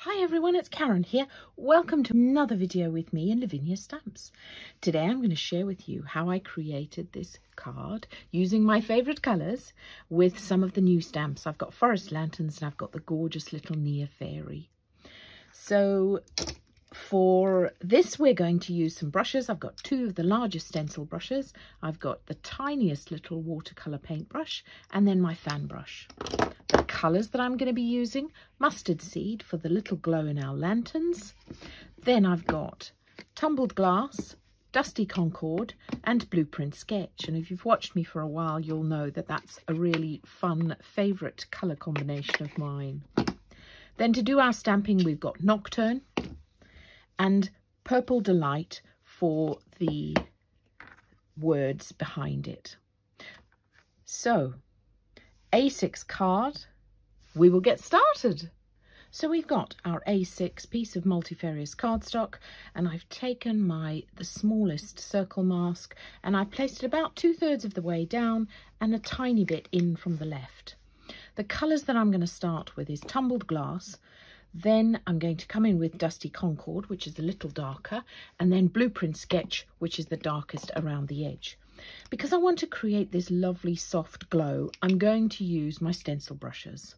Hi everyone, it's Karen here. Welcome to another video with me and Lavinia Stamps. Today I'm going to share with you how I created this card using my favourite colours with some of the new stamps. I've got forest lanterns and I've got the gorgeous little near fairy. So for this we're going to use some brushes. I've got two of the largest stencil brushes. I've got the tiniest little watercolour paintbrush and then my fan brush. The colours that I'm going to be using: mustard seed for the little glow in our lanterns. Then I've got tumbled glass, dusty concord and blueprint sketch. And if you've watched me for a while, you'll know that that's a really fun favourite colour combination of mine. Then to do our stamping, we've got Nocturne and Purple Delight for the words behind it. So A6 card, we will get started. So we've got our A6 piece of multifarious cardstock, and I've taken the smallest circle mask and I've placed it about 2/3 of the way down and a tiny bit in from the left. The colours that I'm going to start with is tumbled glass, then I'm going to come in with dusty concord, which is a little darker, and then blueprint sketch, which is the darkest around the edge. Because I want to create this lovely soft glow, I'm going to use my stencil brushes.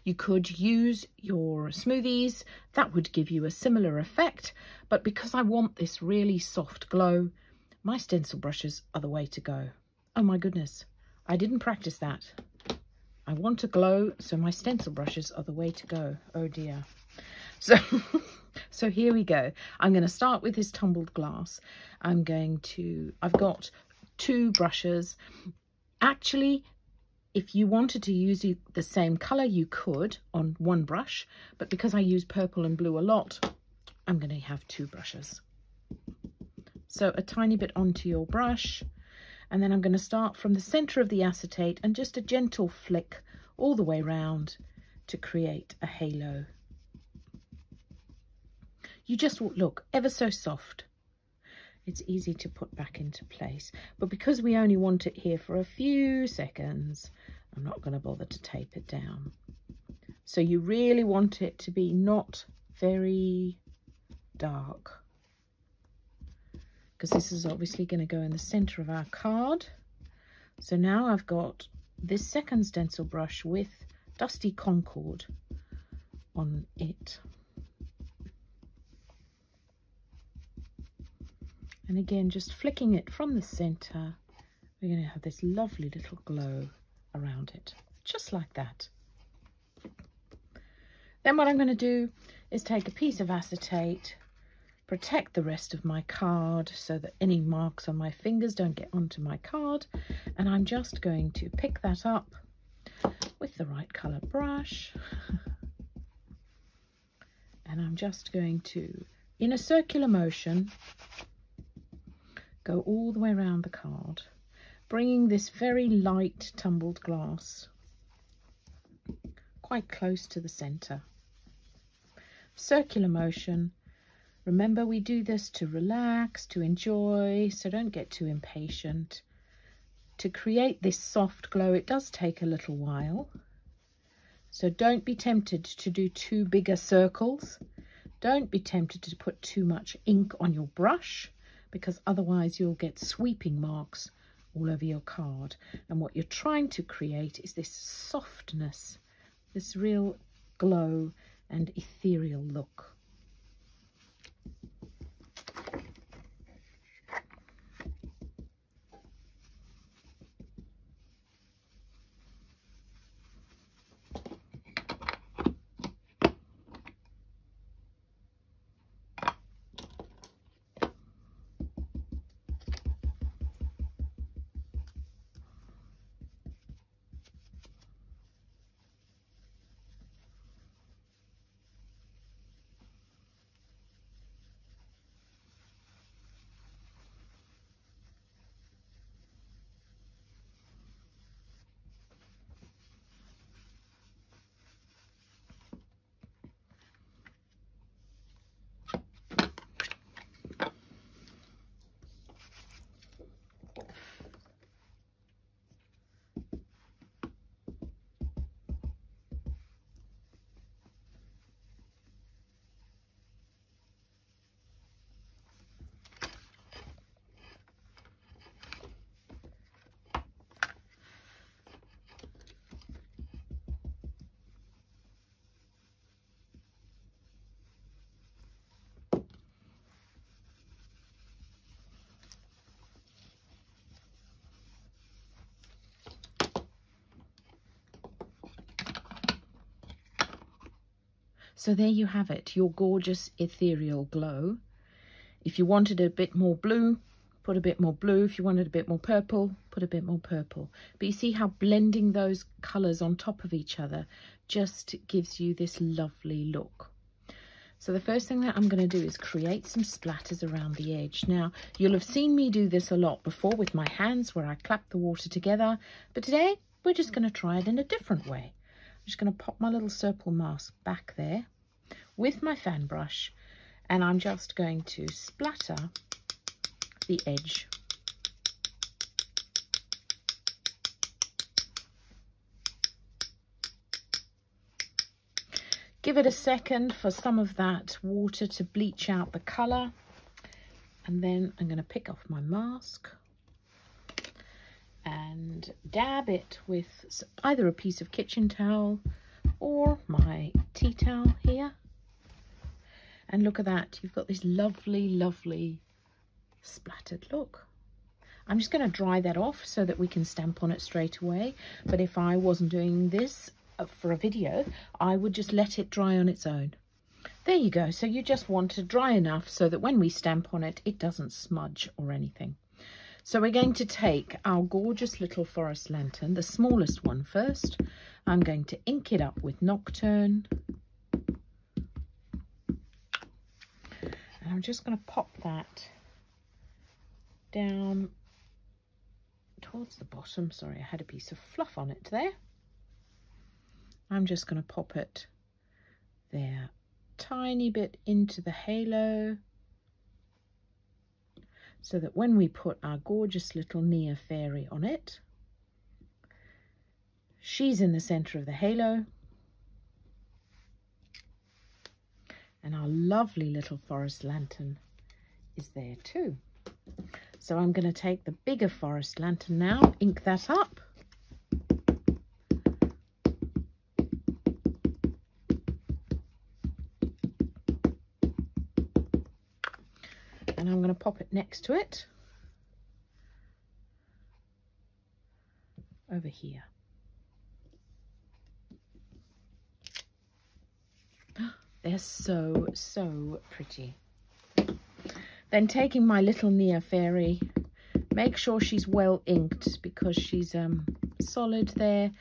You could use your smoothies, that would give you a similar effect, but because I want this really soft glow, my stencil brushes are the way to go. Oh my goodness, I didn't practice that. I want to glow, so my stencil brushes are the way to go. Oh dear. So here we go. I'm going to start with this tumbled glass. I've got two brushes. Actually, if you wanted to use the same colour, you could on one brush, but because I use purple and blue a lot, I'm going to have two brushes. So a tiny bit onto your brush, and then I'm going to start from the centre of the acetate and just a gentle flick all the way round to create a halo. You just look ever so soft. It's easy to put back into place, but because we only want it here for a few seconds, I'm not going to bother to tape it down. So you really want it to be not very dark, because this is obviously going to go in the centre of our card. So now I've got this second stencil brush with dusty concord on it. And again, just flicking it from the centre, we're going to have this lovely little glow around it, just like that. Then what I'm going to do is take a piece of acetate, protect the rest of my card so that any marks on my fingers don't get onto my card, and I'm just going to pick that up with the right colour brush, and I'm just going to, in a circular motion, go all the way around the card, bringing this very light tumbled glass quite close to the centre. Circular motion. Remember, we do this to relax, to enjoy, so don't get too impatient. To create this soft glow, it does take a little while, so don't be tempted to do too bigger circles. Don't be tempted to put too much ink on your brush, because otherwise you'll get sweeping marks all over your card. And what you're trying to create is this softness, this real glow and ethereal look. So there you have it, your gorgeous ethereal glow. If you wanted a bit more blue, put a bit more blue. If you wanted a bit more purple, put a bit more purple. But you see how blending those colours on top of each other just gives you this lovely look. So the first thing that I'm going to do is create some splatters around the edge. Now, you'll have seen me do this a lot before with my hands where I clap the water together. But today, we're just going to try it in a different way. I'm just going to pop my little circle mask back there with my fan brush. And I'm just going to splatter the edge. Give it a second for some of that water to bleach out the colour. And then I'm going to pick off my mask and dab it with either a piece of kitchen towel or my tea towel here. And look at that, you've got this lovely, lovely splattered look. I'm just going to dry that off so that we can stamp on it straight away. But if I wasn't doing this for a video, I would just let it dry on its own. There you go. So you just want to dry enough so that when we stamp on it, it doesn't smudge or anything. So we're going to take our gorgeous little forest lantern, the smallest one first. I'm going to ink it up with Nocturne. And I'm just going to pop that down towards the bottom. Sorry, I had a piece of fluff on it there. I'm just going to pop it there, tiny bit into the halo, so that when we put our gorgeous little Nia fairy on it, she's in the center of the halo, and our lovely little forest lantern is there too. So I'm going to take the bigger forest lantern now, ink that up. And I'm going to pop it next to it, over here. They're so, so pretty. Then taking my little Nia fairy, make sure she's well inked because she's solid there,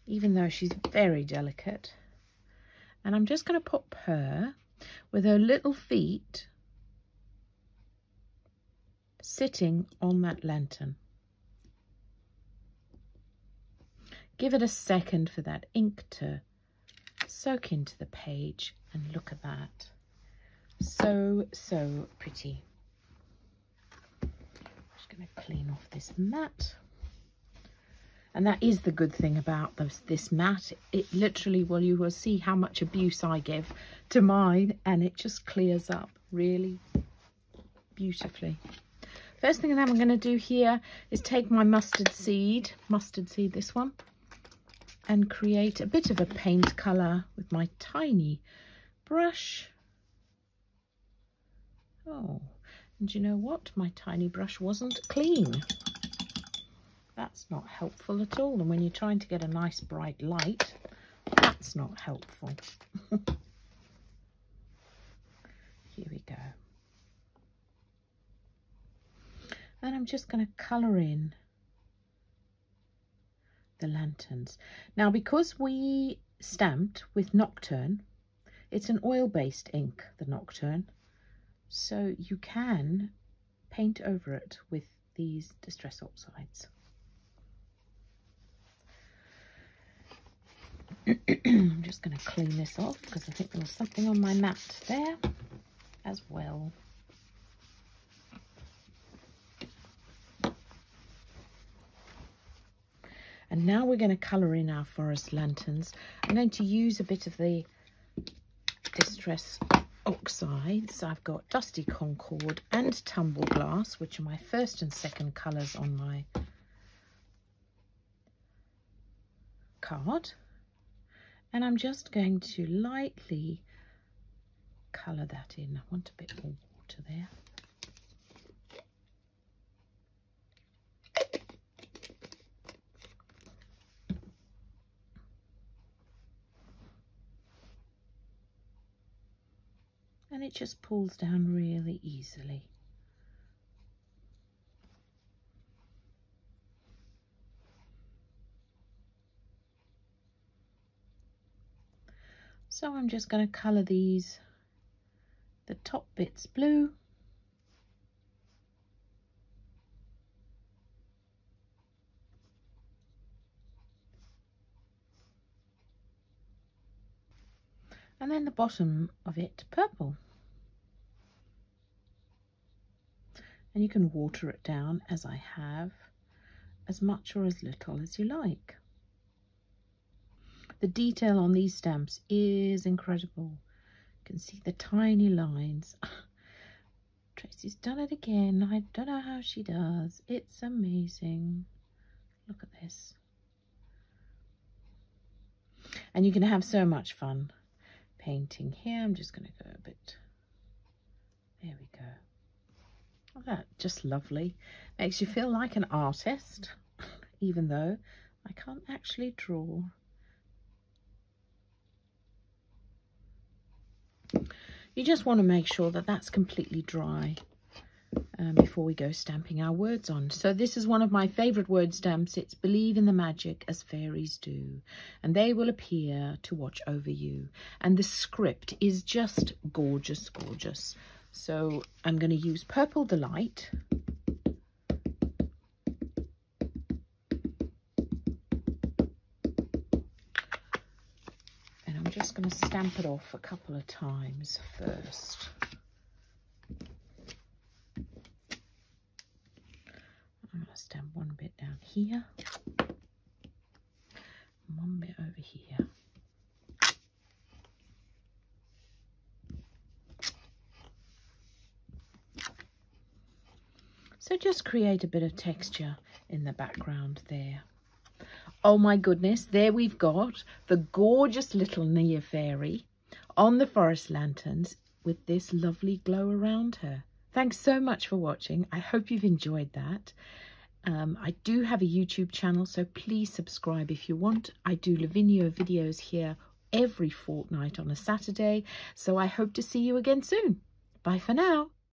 even though she's very delicate. And I'm just going to pop her with her little feet sitting on that lantern. Give it a second for that ink to soak into the page, and look at that. So, so pretty. Just going to clean off this mat. And that is the good thing about this mat. It literally, well, you will see how much abuse I give to mine, and it just clears up really beautifully. First thing that I'm going to do here is take my mustard seed, this one, and create a bit of a paint colour with my tiny brush. Oh, and you know what? My tiny brush wasn't clean. That's not helpful at all. And when you're trying to get a nice bright light, that's not helpful. Here we go. And I'm just going to colour in the lanterns. Now, because we stamped with Nocturne, it's an oil-based ink, the Nocturne, so you can paint over it with these Distress Oxides. I'm just going to clean this off because I think there was something on my mat there as well. And now we're going to colour in our forest lanterns. I'm going to use a bit of the Distress Oxides. I've got Dusty Concord and Tumble Glass, which are my first and second colours on my card. And I'm just going to lightly colour that in. I want a bit more water there. and it just pulls down really easily. So I'm just going to colour these, the top bits blue. And then the bottom of it purple. And you can water it down, as I have, as much or as little as you like. The detail on these stamps is incredible. You can see the tiny lines. Tracy's done it again. I don't know how she does. It's amazing. Look at this. And you can have so much fun painting here. I'm just going to go a bit. There we go. Oh, that's just lovely. Makes you feel like an artist, even though I can't actually draw. You just want to make sure that that's completely dry before we go stamping our words on. So this is one of my favourite word stamps. It's "Believe in the magic as fairies do, and they will appear to watch over you." And the script is just gorgeous, gorgeous. So I'm going to use Purple Delight. I'm just going to stamp it off a couple of times first. I'm going to stamp one bit down here, and one bit over here. So just create a bit of texture in the background there. Oh my goodness, there we've got the gorgeous little Nia fairy on the forest lanterns with this lovely glow around her. Thanks so much for watching. I hope you've enjoyed that. I do have a YouTube channel, so please subscribe if you want. I do Lavinia videos here every fortnight on a Saturday, so I hope to see you again soon. Bye for now.